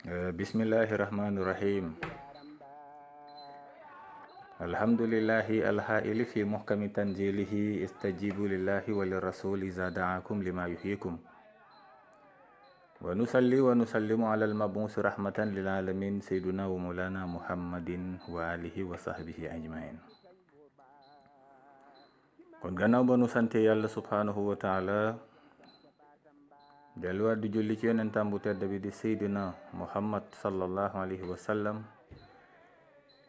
Bismillahirrahmanirrahim. Alhamdulillahi alhaili fi muhkami tanzilihi istajibu lillahi wa lirrasuli iza da'akum lima yuhyikum. Wa nusalli wa nusallimu ala al-mabusi rahmatan lil alamin sayyiduna wa maulana Muhammadin wa alihi wa sahbihi ajmain. Kon gannaaw ba nu sante yàlla subhanahu wa taala delluwaat di julli ci yonentam bu tedd bi di sayyidina Muhammad sallallahu alayhi wa sallam.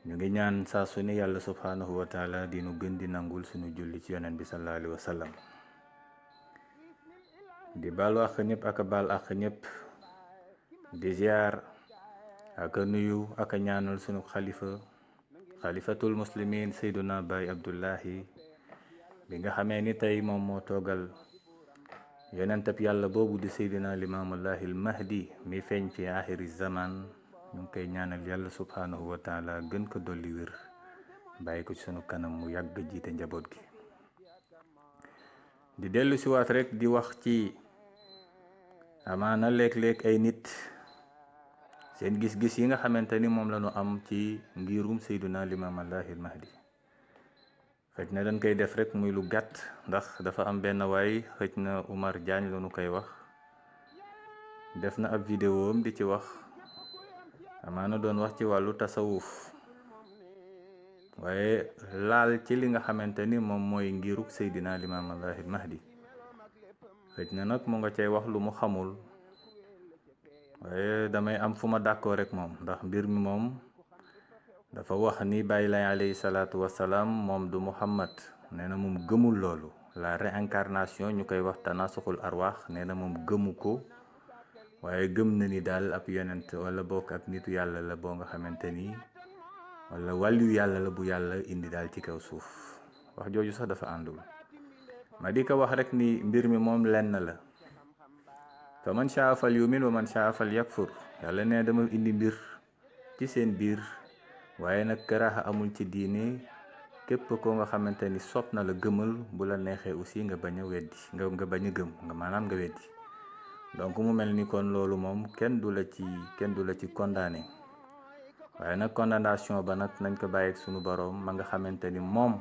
ñu ngi ñaan saa su ne yàlla subhanahu wa taala di nu gën di nangul suñu julli ci yonent bi sallallahu alayhi wa sallam. di baalu àq ñëpp ak a baal àq ñëpp di ziar ak a nuyu ak a ñaanal suñu xalifatul muslimin sayduna Baay Abdullahi bi nga xamee ni tey moom moo toogal yonentab yàlla boobu di saydina limaamullahi al mahdi mi feeñ fi axiri zaman. ñu ngi koy ñaanal yàlla subhanahu wa taala gën ko dolli wér bàyyi ko ci sunu kanam mu yàgg jiite njaboot gi. di dellu si waat rek di wax ci amaana léeg-léeg ay nit seen gis-gis yi nga xamante ni moom la ñu am ci ngirum sayduna limaamallahi al mahdi. xëj na dañ koy def rek muy lu gàtt ndax dafa am benn waay xëj na Oumar Diagne la ñu koy wax def na ab vidéo am di ci wax amaana doon wax ci wàllu tasawuf waaye laal ci li nga xamante ni moom mooy ngiruk Seydina Limaamallahi Mahdi. xëj na nag mu nga cay wax lu mu xamul waaye damay am fu ma d'accord rek moom ndax mbir mi moom dafa wax ni Baay Laay alayhi salaatu wassalaam moom du Muhammad. nee na moom gëmul loolu la réincarnation ñu koy wax tanasuxul arwaax nee na moom gëmu ko waaye gëm na ni daal ab yonent wala bokk ak nitu yàlla la boo nga xamante ni wala wàllu yàlla la bu yàlla indi daal ci kaw suuf. wax jooju sax dafa àndul ma di ko wax rek ni mbir mi moom lenn la fa man shaa fal yumin wa man shaa fal yakfur. yàlla ne dama indi mbir ci seen biir waaye nag karaaxa amul ci diine. képp ko nga xamante ni sopp na la gëmal bu la neexee aussi nga bañ a weddi nga bañ a gëm nga maanaam nga weddi. donc mu mel ni kon loolu moom kenn du la ci condamné waaye nag condamnation ba nag nañ ko bàyyi ak sunu boroom ma nga xamante ni moom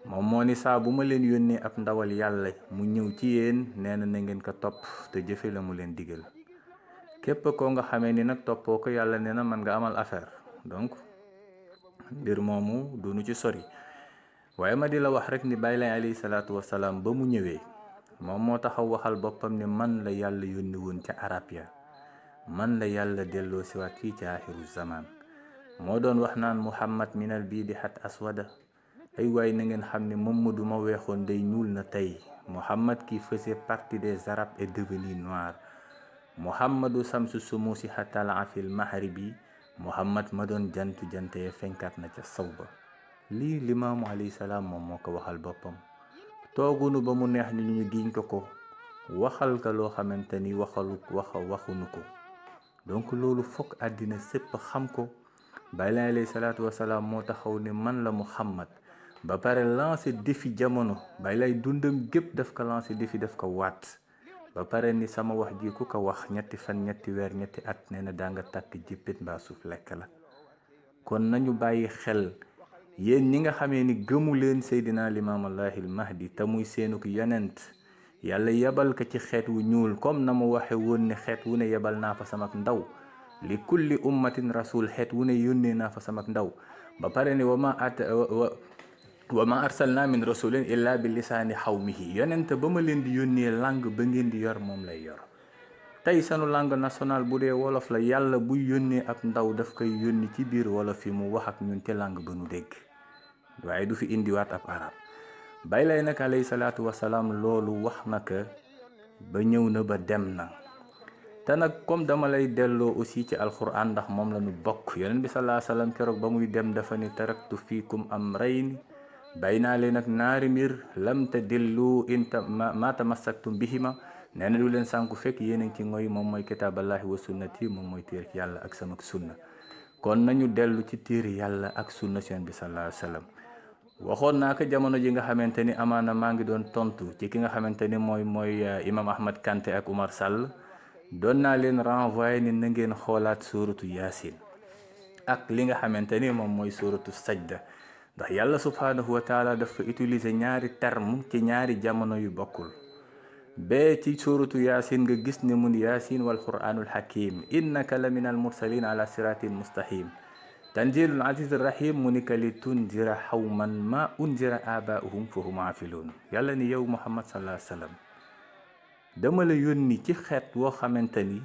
moo ni saa bu ma leen yónnee ab ndawal yàlla mu ñëw ci yéen nee na ngeen ko topp te jëfe la mu leen digal. képp ko nga xamee ni nag toppoo ko yàlla nee na man nga amal affaire. donc mbir moomu du nu ci sori waaye ma di la wax rek ni Baay Laay alayhi salaatu wassalaam ba mu ñëwee moom moo taxaw waxal boppam ni man la yàlla yónni woon ca arab ya man la yàlla delloo siwaat fii ci axiru zaman. moo doon wax naan Muhammad minal bii di xat aswada. ay waay na ngeen xam ne Mamadu ma weexoon day ñuul na tey. Muhammad qui faisait partie des arabes est devenu noir. Muhammadu samsu sumusi xatala fil mahribi. Muhammad ma doon jantee fenkaat na ca saw ba. lii limaamu alayhi salaam moom moo ko waxal boppam. toogunu ba mu neex ni ñu giñ ko waxal ka loo xamante ni waxunu ko. donc loolu fokk àddina sépp xam ko. Baay Laay alayhi salaatu wasalaam moo taxaw ne man la Muhammad ba pare lancé défi jamono. Baay Laay dundam gépp daf ko lancé défi daf ko waat ba pare ni sama wax ji ku ko wax ñetti fan ñetti weer ñetti at nee na daa nga tàkk jippit mbaa suuf lekk la. kon nañu bàyyi xel yéen ñi nga xamee ni gëmu leen Seydina Limaamallahi al Mahdi te muy seenuk yonent yàlla yebal ko ci xeet wu ñuul comme na mu waxe woon ne xeet wu ne yebal naa fa samak ndaw. li kulli ummatin rasul xeet wu ne yónnee naa fa samak ndaw. ba pare ni wa ma arsalna min rasulin illa bi lisaani xawmihi. yonent ba ma leen di yónnee langue ba ngeen di yor moom lay yor. tey sanu langue nationale bu dee wolof la yàlla buy yónnee ab ndaw daf koy yónni ci biir wolof yi mu wax ak ñun te langue ba nu dégg waaye du fi indiwaat ab arab. Baay Laay nag alayhi salaatu wasalaam loolu wax na ko ba ñëw na ba dem na. te nag comme dama lay delloo aussi ci alquran ndax moom la ñu bokk. yonent bi sallallahu alayhi wasallam keroog ba muy dem dafa ni taraktu fiikum amrayn bàyyi naa leen ak ñaari mbir lam tadillu in ma tamassaktum bihima. nee na du leen sànku fekk yéen a ngi ci ngoy moom mooy kitaaballahi wa sunnati moom mooy téere yàlla ak sama sunna. kon nañu dellu ci téere yàlla ak sunna Yonent bi sallallahu alayhi wasallam. waxoon naa ko jamono ji nga xamante ni amaana maa ngi doon tontu ci ki nga xamante ni mooy imam Ahmad Kanté ak Oumar Sall doon naa leen renvoyé ni na ngeen xoolaat suuratu yaasin ak li nga xamante ni moom mooy suuratu sajda ndax yàlla subhaanahu wa taala dafa utiliser ñaari terme ci ñaari jamono yu bokkul bee ci suuratu yaasin nga gis ne mun yaasin wal quraanul hakim innaka la min al mursalin ala siratin mustaqim tanzilul azizir rahim mu ni ka li tunzira xawman ma unzira abaahum fa hum aafiluun yàlla ni yow muhammad sallallahu alayhi wa sallam dama la yónni ci xeet woo xamante ni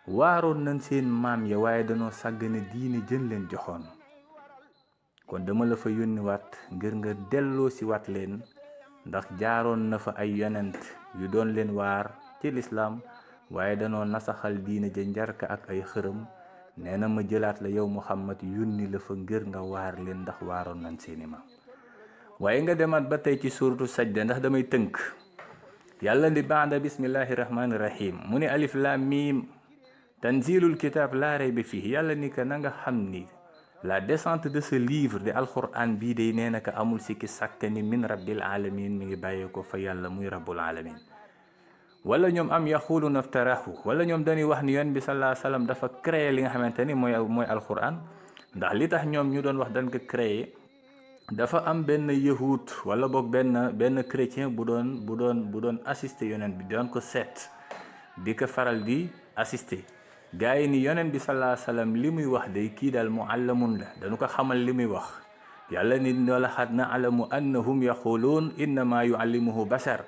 waaroon nañ seen maam ya waaye danoo sàggane diine jën leen joxoon kon dama la fa yónni waat ngir nga delloo si waat leen ndax jaaroon na fa ay yonent yu doon leen waar ci lislaam waaye danoo nasaxal diine ja njarka ak ay xërëm nee na ma jëlaat la yow muhammad yónni la fa ngir nga waar leen ndax waaroon nañ seeni maam waaye nga demaat ba tey ci suuratu sajda ndax damay tënk yàlla di baada bismillahi rahmani rahim mu ne alif lam mim tanzilul kitab la rayba fihi yàlla ni ka na nga xam ni la descente de ce livre de alquran bii day nee na ka amul sikki sàkk ni min rabbil alamin mi ngi bàyyee ko fa yàlla muy rabbul alamin wala ñoom am yaxulu naftarahu wala ñoom dañuy wax ni yoon bi sallallahu alayhi wasallam dafa créé li nga xamante ni mooy alquran ndax li tax ñoom ñu doon wax dañ ko créé dafa am benn yahud wala boog benn chrétien bu doon assister yonent bi doon ko seet di ko faral di assister gaa yi ni yonent bi sallallahu alayhi wasallam li muy wax day kii daal muallamun la dañu ko xamal li muy wax yàlla ni wala xad na'lamu annahum yaquluun innama yuallimuhu bashar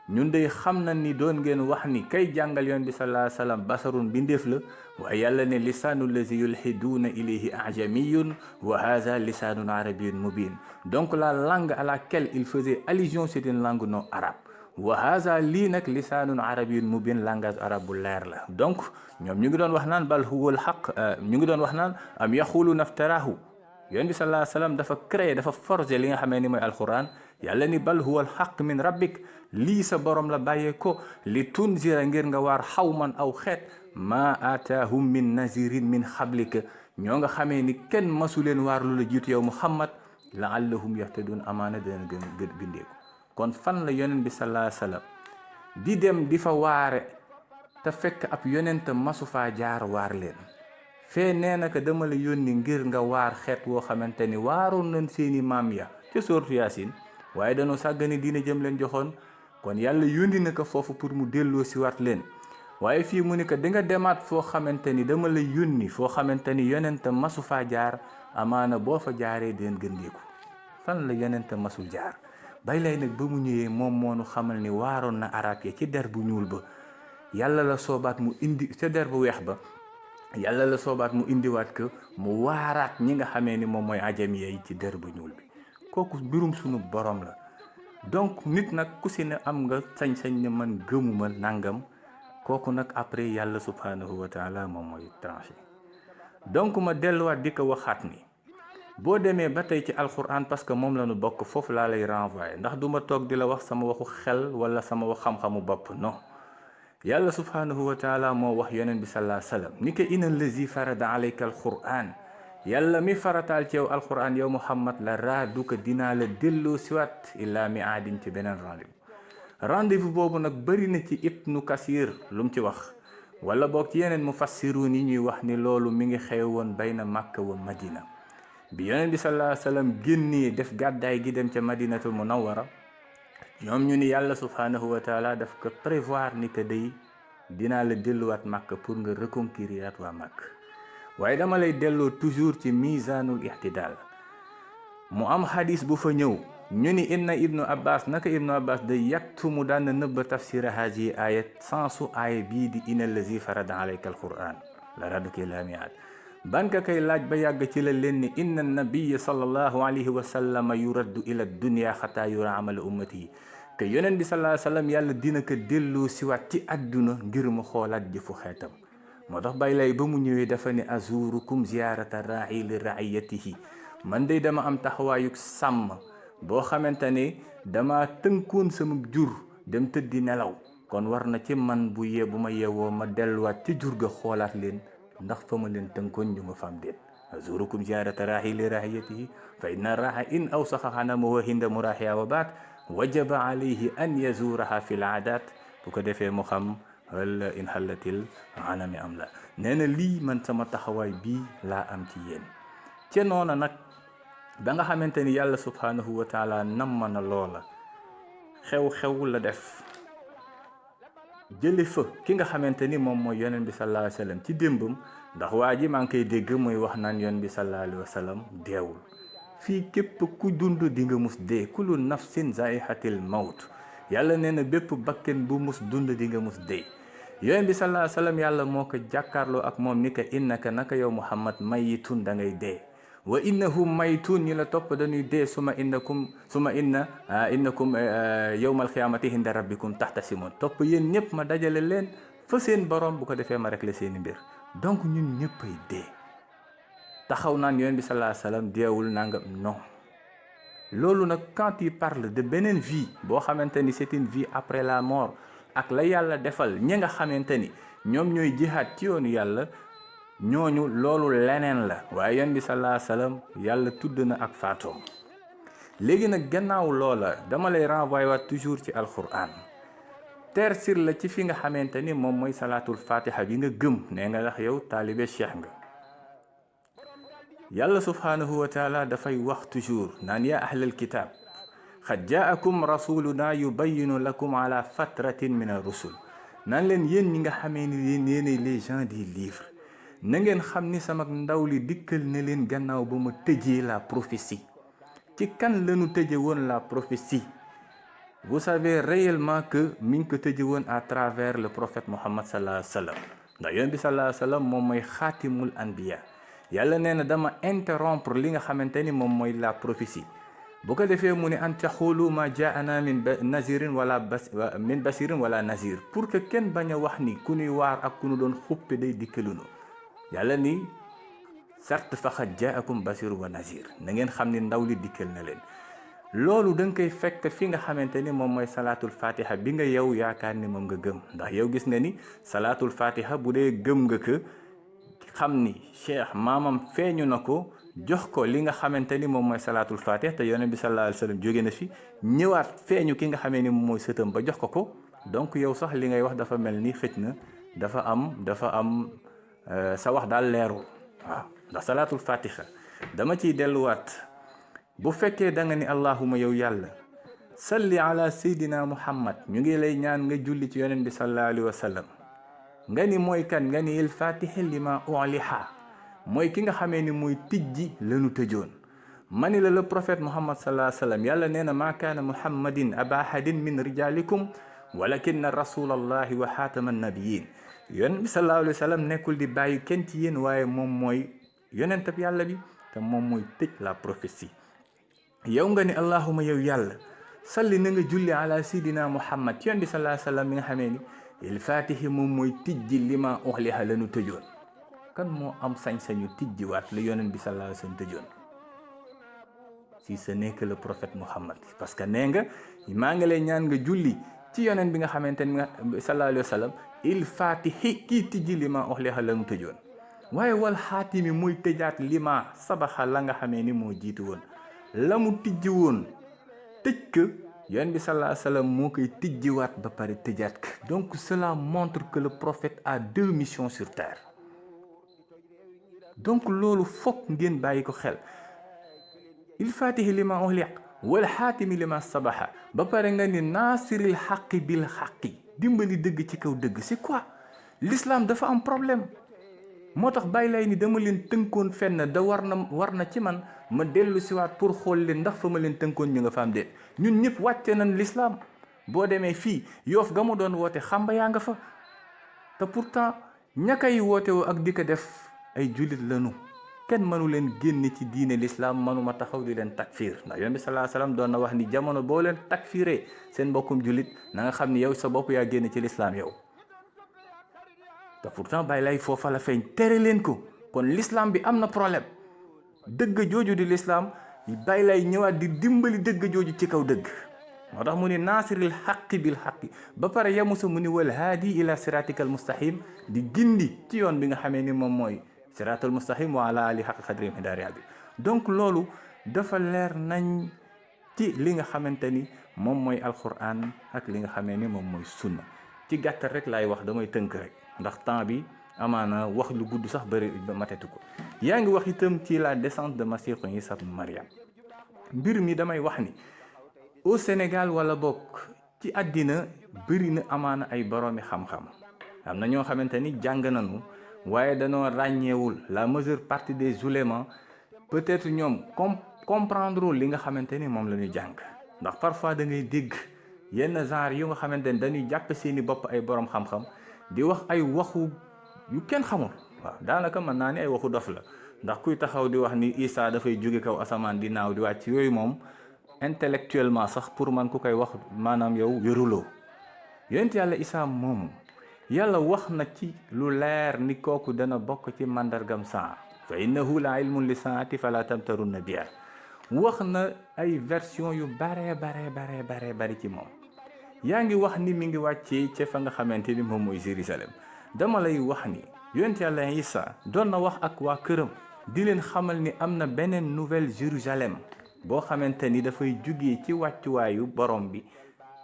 ñun day xam na ni doon ngeen wax ni kay jàngal yonent bi sallallahu alayhi wasallam basarun bindeef la waaye yàlla ne lisaanu lazi yulhiduuna ilayhi ajamiyun wa haza lisaanun arabiyyun mubin donc la langue à laquelle il faisait allusion c'est une langue non arabe wa haza lii nag lisaanun arabiyyun mubin langage arabe bu leer la donc ñoom ñu ngi doon wax naan bal huwal haqq ñu ngi doon wax naan am yaxulu naftarahu yonent bi sallallahu alayhi wasallam dafa créé dafa forger li nga xamee ni mooy alquran yàlla ni bal huwal haqq min rabbik lii sa borom la bàyyee ko li tunzira ngir nga waar xawman aw xeet ma ataahum min nazirin min xablika ñoo nga xamee ni kenn masu leen waar lu la jiitu yow muhammad laallahum yahtadun amaana dana gën gindeeku kon fan la yonent bi sallallahu alayhi wasallam di dem di fa waare te fekk ab yonent masu faa jaar waar leen fee nee na ko dama la yónni ngir nga waar xeet woo xamante ni waaroon nañ seeni maam ya ca sooratu yaasin waaye dañoo sàggane diine jëm leen joxoon kon yàlla yónni na ko foofu pour mu delloo si waat leen waaye fii mu ni ko di nga demaat foo xamante ni dama la yónni foo xamante ni yonent masu faa jaar amaana boo fa jaaree deen gëndeeku fan la yonent masul jaar bay lay nag ba mu ñëwee moom moonu xamal ni waaroon na arab ya ci der bu ñuul ba yàlla la soobaat mu indi ca der bu weex ba yàlla la soobaat mu indiwaat ko mu waaraat ñi nga xamee ni moom mooy ajami yi ci der bu ñuul bi kooku mbirum sunu borom la donc nit nag ku si ne am nga sañ-sañ ne man gëmuma nangam kooku nag après yàlla subhanahu wa taala moom mooy tranché donc ma delluwaat di ko waxaat ni boo demee ba tey ci alquran parce que moom la ñu bokk foofu laa lay renvoyer ndax du ma toog di la wax sama waxu xel wala sama wax xam-xamu bopp non yàlla subhanahu wa taala moo wax yonent bi sallallahu alayhi wasallam ni ko inna allazi farada alayka alquran yàlla mi farataal ci yow alquran yow muhammad la raaduka dinaa la delloo siwaat illaa mi aadin ci beneen rendez-vous boobu nag bëri na ci ibnu kasir lu mu ci wax wala boog ci yeneen mufassiruun yi ñuy wax ni loolu mi ngi xew woon bayna makka wa madina bi yonent bi sallallahu alayhi wasallam génnee def gàddaay gi dem ca madinatul munawwara ñoom ñu ni yàlla subhanahu wa taala daf ko prévoir ni que day dinaa la delluwaat makka pour nga reconquérir waa makka waaye dama lay delloo toujours ci misanul ihtidal mu am xadis bu fa ñëw ñu ni inna ibnu abbas naka ibnu abbas day yattu mu daan nëbba tafsira haji ayat sensu aaya bii di inna allazi farada alayka alquran la raduka ila mi'ad ban ka kay laaj ba yàgg ci la leen ni inna nabiya sallallahu alayhi wa sallam yuraddu ila dunya xataa yura amala ummati que yonent bi sallallahu alayhi wa sallam yàlla dina ko delloo siwaat ci àdduna ngir mu xoolaat jëfu xeetam moo tax bay lay ba mu ñëwee dafa ne azurukum ziyarata ra'i li ra'iyatihi man day dama am taxawaayu sàmm boo xamante ne dama tënkoon sama jur dem tëddi nelaw kon war na ci man bu ma yeewoo ma delluwaat ci jur ga xoolaat leen ndax fa ma leen tënkoon ñu nga fam déet azurukum ziyarata ra'i li ra'iyatihi fa inna raha in awsaxa xanamahu hinda murahiya wa baat wajaba alayhi an yazuraha fi l aadat bu ko defee mu xam wala in xallatil anami am la nee na lii man sama taxawaay bii laa am ci yéen ca noona nag ba nga xamante ni yàlla subhanahu wa taala nam na loola xew-xew la def jële fa ki nga xamante ni moom mooy yonent bi sallallahu alayhi wa sallam ci démbam ndax waa ji maa ngi koy dégg muy wax naan yonent bi sallallahu alayhi wa sallam deewul fii képp ku dund di nga mus dee kullu nafsin zaihatil mawt yàlla nee na bépp bakken bu mus dund di nga mus dee yonent bi sallallahu alayhi wa sallam yàlla moo ko jàkkaarloo ak moom ni ko innaka naka yow Muhammad mayitun da ngay dee wa innahum maytun ñi la topp dañuy dee suma innakum yawmal xiyaamati inda rabbikum taxtasimun topp yéen ñëpp ma dajale leen fa seen borom bu ko defee ma rek la seeni mbir donc ñun ñëppay dee taxaw naan yonent bi sallallahu alayhi wa sallam deewul nangam non loolu nag quand il parle de beneen vie boo xamante ni c'est une vie après la mort ak la yàlla defal ñi nga xamante ni ñoom ñooy jihaad ci yoonu yàlla ñooñu loolu leneen la waaye yonent bi sallallahu alayhi wa sallam yàlla tudd na ak faatoom léegi nag gannaaw loola dama lay renvoyer waat toujours ci alquran tersir la ci fi nga xamante ni moom mooy salaatul fatiha bi nga gëm nee nga wax yow taalibe cheikh nga yàlla subhanahu wa taala dafay wax toujours naan yaa ahlal kitab xad jaakum rasuluna yubayinu lakum ala fatratin min ar-rusul naan leen yéen ñi nga xamee ni yéen yéenay les gens des livres na ngeen xam ni sama ndaw li dikkal ne leen gannaaw ba ma tëjee la prophétie ci kan lañu tëje woon la prophétie vous savez réellement que mi ngi ko tëje woon à travers le prophète Muhammad sallallahu alayhi wa sallam ndax yonent bi sallallahu alayhi wa sallam moom mooy xaatimul anbiya yàlla nee na dama interrompre li nga xamante ni moom mooy la prophétie bu ko defee mu ne an taxulu ma jaana min nazirin wala min basirin wala nazir pour que kenn bañ a wax ni ku ñuy waar ak ku ñu doon xuppe day dikkalunu yàlla ni certes faqad jaakum basir wa nazir na ngeen xam ni ndaw li dikkal na leen loolu da nga koy fekk fi nga xamante ni moom mooy salaatul fatiha bi nga yow yaakaar ni moom nga gëm ndax yow gis nga ni salaatul fatiha bu dee gëm nga ko xam ni cheikh maamam feeñu na ko jox ko li nga xamante ni moom mooy salaatul fatiha te yonent bi sallallahu alayhi wa sallam jóge na fi ñëwaat feeñu ki nga xamee ni moom mooy sëtam ba jox ko donc yow sax li ngay wax dafa mel ni xëj na dafa am sa wax daal leerul waaw ndax salaatul fatiha dama ciy delluwaat bu fekkee da nga ni allahuma yow yàlla salli ala saydina muhammad ñu ngi lay ñaan nga julli ci yonent bi sallallahu alayhi wa sallam nga ni mooy kan nga ni il fatihi lima uliha mooy ki nga xamee ni mooy tijji lanu tëjoon ma ni la le prophète muhammad sallallahu alayhi wa sallam yàlla nee na maa kaana muhammadin aba ahadin min rijalikum walakinna rasulallahi wa xaatama nabiyin yonent bi sallallahu alayhi wa sallam nekkul di bàyyi kenn ci yéen waaye moom mooy yonentab yàlla bi te moom mooy tëj la prophétie yow nga ni allahuma yow yàlla salli na nga julli ala sayidina muhammad yonent bi sallallahu alayhi wa sallam mi nga xamee ni il fatihi moom mooy tijji lima uxliha lanu tëjoon kan moo am sañ-sañu tijjiwaat la yonent bi sallallahu alayhi wa sallam tëjoon si ce n'est que le prophète muhammad parce que nee nga maa ngi lay ñaan nga julli ci yonent bi nga xamante ni sallallahu alayhi wa sallam il fatihi kii tijji lima uxliha lanu tëjoon waaye wal xaatimi muy tëjaat lima sabaxa la nga xamee ni moo jiitu woon la mu tijji woon tëj ko yonent bi sallallahu alayhi wa sallam moo koy tijjiwaat ba pare tëjaat ko donc cela montre que le prophète a deux missions sur terre donc loolu foog ngeen bàyyi ko xel il fatihi lima uxliq wal xaatimi lima sabaxa ba pare nga ni naasiril xaqi bil xaqi dimbali dëgg ci kaw dëgg c'est quoi l'islam dafa am problème moo tax bàyyi lay ni dama leen tënkoon fenn da war na ci man ma dellu siwaat pour xool leen ndax fa ma leen tënkoon ñu nga fa am déet ñun ñëpp wàcce nañ l'islam boo demee fii yoof ga mu doon woote xamba yaa nga fa te pourtant ña koy woote woo ak di ko def ay jullit lañu kenn mënu leen génne ci diine l'islam mënuma taxaw di leen takfir ndax yonent bi sallallahu alayhi wasallam doon na wax ni jamono boo leen takfiree seen mbokkum jullit na nga xam ni yow sa bopp yaa génne ci l'islam yow te pourtant bàyyi lay foofa la feeñ tere leen ko kon l'islam bi am na problème dëgg jooju di l'islam bàyyi lay ñëwaat di dimbali dëgg jooju ci kaw dëgg moo tax mu ni naasiril xaqi bil xaqi ba pare yamusa mu ni wal haadi ila siratikal mustaqim di gindi ci yoon bi nga xamee ni moom mooy siratal mustaqim wa ala ali xaq xadri midaria bi donc loolu dafa leer nañ ci li nga xamante ni moom mooy alquran ak li nga xamee ni moom mooy sunna ci gàttal rek laay wax, damay tënk rek ndax temps bi amaana wax lu gudd sax bëri matetu ko. yaa ngi wax itam ci la descente de Masiixu Iisaa ibnu Maryam. mbir mi damay wax ni au Sénégal wala bokk ci àddina bëri na amaana ay boroomi xam-xam. am na ñoo xamante ni jàng nañu waaye dañoo ràññeewul. la majeure partie des oulémas peut-être ñoom comprendre li nga xamante ni moom la ñuy jàng. ndax parfois da ngay dégg yenn genre yu nga xamante ni dañuy jàpp seeni bopp ay borom xam-xam di wax ay waxu yu kenn xamul. waaw daanaka mën naa ni ay waxu dof la, ndax kuy taxaw di wax ni Isa dafay jóge kaw asamaan di naaw di wàcc, yooyu moom intellectuellement sax pour man ku koy wax maanaam yow wéruloo. yonent yàlla Isa moomu yàlla wax na ci lu leer ni kooku dana bokk ci màndargam saa. fa innahu la ilmun li saati fala tamtarunna biha. wax na ay version yu bare ci moom. yaa ngi wax ni mi ngi wàccee ca fa nga xamante ni moom mooy Jérusalem. dama lay wax ni yonent yàlla Isa doon na wax ak waa këram di leen xamal ni am na beneen nouvelle Jérusalem boo xamante ni dafay jugee ci wàccuwaayu borom bi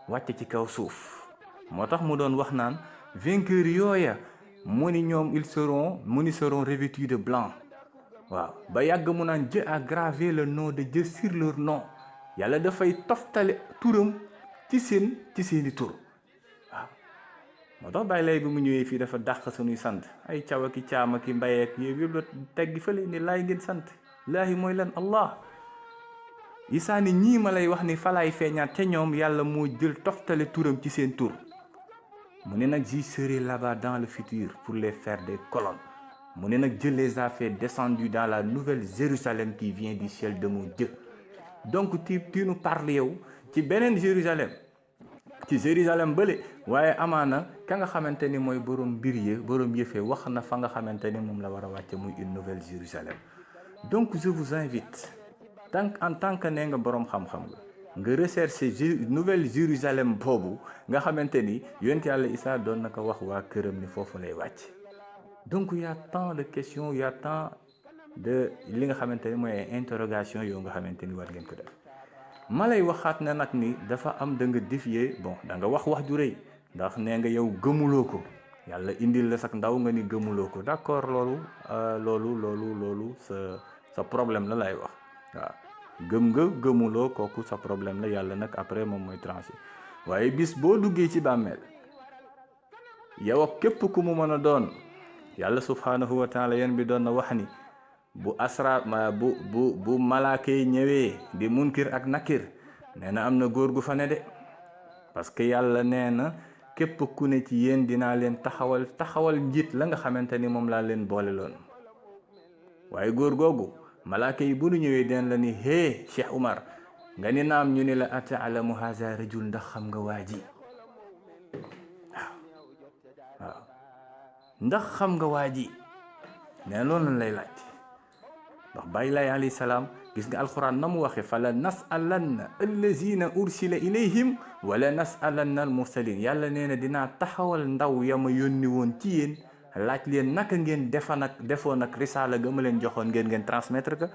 wàcc ci kaw suuf. moo tax mu doon wax naan vainqueurs yooya mu ni ñoom seront revêtus de blanc. waaw ba yàgg mu naan Dieu a gravé le nom de Dieu sur leur nom. yàlla dafay toftale turam ci seeni tur. waaw moo tax bàyyi lay bi mu ñëwee fii dafa dàq suñuy sant ay caw aki caam aki mbay ak yëpp la teggi fële ni laay ngeen sant. laahi mooy lan Allah. Isaa ni ñii ma lay wax ni falaay feeñaat te ñoom yàlla moo jël toftale turam ci seen tur. mu ne nag j'y serai là-bas dans le futur pour les faire des colonnes. mu ne nag Dieu les a fait descendus dans la nouvelle Jérusalem qui vient du ciel de mon Dieu. donc tu nous parles yow ci beneen Jérusalem, ci Jérusalem bële, waaye amaana ka nga xamante ni mooy borom mbir yi borom yëfee wax na fa nga xamante ni moom la war a wàcce muy une nouvelle Jérusalem. donc je vous invite en tant que nee nga borom xam-xam nga rechercher nouvelle Jérusalem boobu nga xamante ni yonent yàlla Isaa doon na ko wax waa këram ni foofu lay wàcc. donc y a tant de questions, y a tant de li nga xamante ni mooy interrogation yoo nga xamante ni war ngeen ko def. ma lay waxaat ne nag ni dafa am da nga défier da nga wax ju rëy ndax nee nga yow gëmuloo ko, yàlla indil la sax ndaw nga ni gëmuloo ko. d'accord, loolu sa problème la lay wax. waaw gëm nga gëmuloo kooku sa problème la, yàlla nag après moom mooy tranché. waaye bis boo duggee ci bàmmeel yow ak képp ku mu mën a doon, yàlla subhanahu wa taala yéen bi doon na wax ni bu malaaka yi ñëwee di munkir ak nakir, nee na am na góor gu fa ne de. parce que yàlla nee na képp ku ne ci yéen dinaa leen taxawal njiit la nga xamante ni moom laa leen boole loon. waaye góor googu malaaka yi bu nu ñëwee den la ni hé Cheikh Oumar, nga ni naam, ñu ni la ataalamu haza rajul, ndax xam nga waa ji. waaw ndax xam nga waa ji. nee loolu lañ lay laaj. ndax bàyyi lay alayhi salaam gis nga alxuraan na mu waxe fala nasalanna allazina ursila ilayhim wala nasalanna al mursalin. yàlla nee na dinaa taxawal ndaw ya ma yónni woon ci yéen, laaj leen naka ngeen defoon ak risaala ga ma leen joxoon ngeen transmettre ko.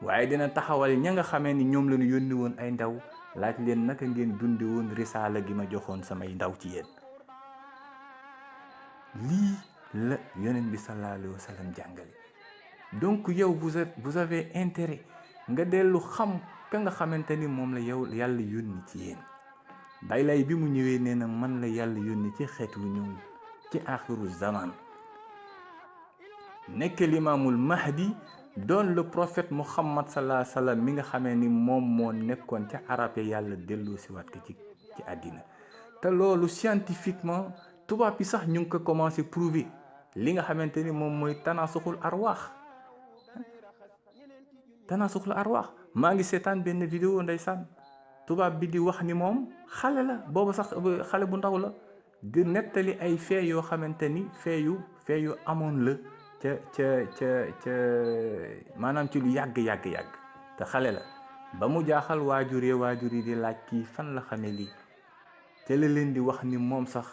waaye dina taxawal ña nga xamee ni ñoom lañu yónni woon ay ndaw, laaj leen naka ngeen dundi woon risaala gi ma joxoon samay ndaw ci yéen. lii la yonent bi sallallahu alayhi wa sallam jàngale. donc yow vous avez intérêt nga dellu xam ka nga xamante ni moom la yow yàlla yónni ci yéen. bay lay bi mu ñëwee nee na man la yàlla yónni ci xeet wu ñuul ci axiru zaman, nekk limaamul mahdi, doon le prophète Muhammad sallallahu alayhi wa sallam mi nga xamee ni moom moo nekkoon ca arab ya, yàlla delloo si waat ko ci àddina. te loolu scientifiquement tubaab bi sax ñu ngi ko commencé prouver li nga xamante ni moom mooy tanaasuxul arwaax. maa ngi seetaan benn vidéo ndeysaan, tubaab bi di wax ni moom xale la boobu sax, xale bu ndaw la, di nettali ay fee yoo xamante ni fee yu amoon la ca maanaam ci lu yàgg te xale la. ba mu jaaxal waajur yi di laaj kii fan la xamee lii, ca la leen di wax ni moom sax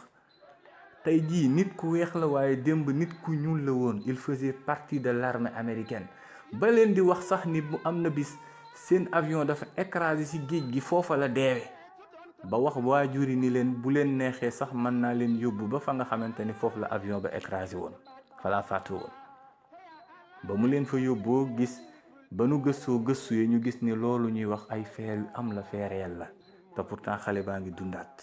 tey jii nit ku weex la waaye démb nit ku ñuul la woon. il faisait partie de l'armée américaine. ba leen di wax sax ni bu am na bis seen avion dafa écrasé ci géej gi, foofa la deewe. ba wax waajur yi ni leen bu leen neexee sax mën naa leen yóbbu ba fa nga xamante ni foofu la avion ba écrasé woon fa laa faatu woon ba mu leen fa yóbboo gis ba nu gëstoo gëstu yi ñu gis ni loolu ñuy wax ay feer yu am la fee réel la te pourtant xale baa ngi dundaat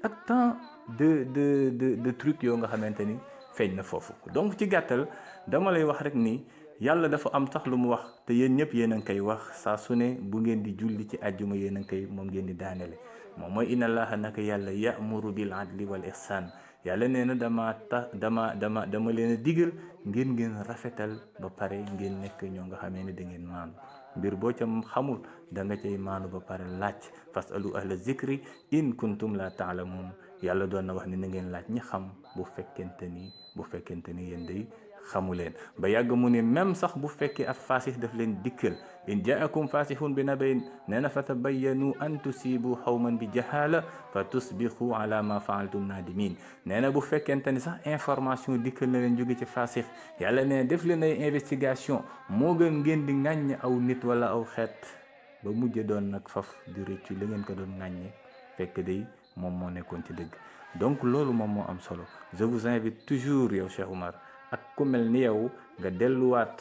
ak tant de trucs yoo nga xamante ni feeñ na foofu. donc ci gàttal dama lay wax rek ni yàlla dafa am sax lu mu wax te yéen ñëpp yéen a ngi koy wax saa su ne bu ngeen di julli ci àjjuma yéen a ngi koy moom ngeen di daanele moom mooy inna allaha naka yàlla ya'muru bil adli wal ihsan yàlla nee na dama leen a digal ngeen rafetal ba pare ngeen nekk ñoo nga xamee ne da ngeen maanu mbir boo ca xamul da nga cay maanu ba pare laaj fasalu ahla zikri in kuntum la taalamun yàlla doon na wax ni na ngeen laaj ñi xam bu fekkente ni yéen day xamu leen ba yàgg mu ne même sax bu fekkee ab faasix daf leen dikkal in jaakum faasixun bi nabayin nee na fa tabayyanu an tusibu xawman bi jahala fa tusbixu ala ma faaltum nadimin nee na bu fekkente ni sax information dikkal na leen jóge ci faasix yàlla nee def leen ay investigation moo gën ngeen di ŋàññ aw nit wala aw xeet ba mujj doon nag faf di rëccu la ngeen ko doon ŋàññe fekk day moom moo nekkoon ci dëgg donc loolu moom moo am solo je vous invite toujours yow Cheikh Oumar ak ku mel ni yow nga delluwaat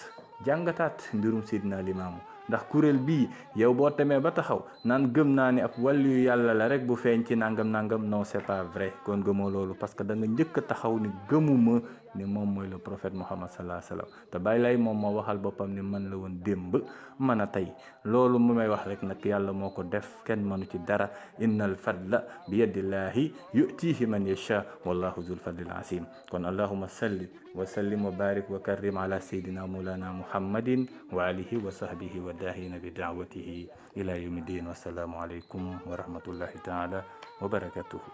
jàngataat mbirum Seydina Limaamu ndax kuréel bii yow boo temee ba taxaw naan gëm naa ni ab wàllu yàlla la rek bu feeñ ci nangam non c'est pas vrai kon gëmoo loolu parce que da nga njëkk a taxaw ni gëmuma ni moom mooy le prophète Muhammad sallallahu alayhi wa sallam te bàyyi lay moom moo waxal boppam ni man la woon démb mën a tey loolu mu may wax rek nag yàlla moo ko def kenn mënu ci dara innal fadla bi yadillahi yutihi man yasha wallahu zul fadlil asim kon allahumma salli wa sallim wa barik wa karrim ala sayyidina mawlana muhammadin wa alihi wa sahbihi wa dahina bi da'watihi ila yawmi din wasalaamu alaykum wa rahmatullahi taala wa barakatuhu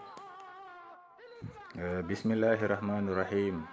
bismillahi rahmani rahim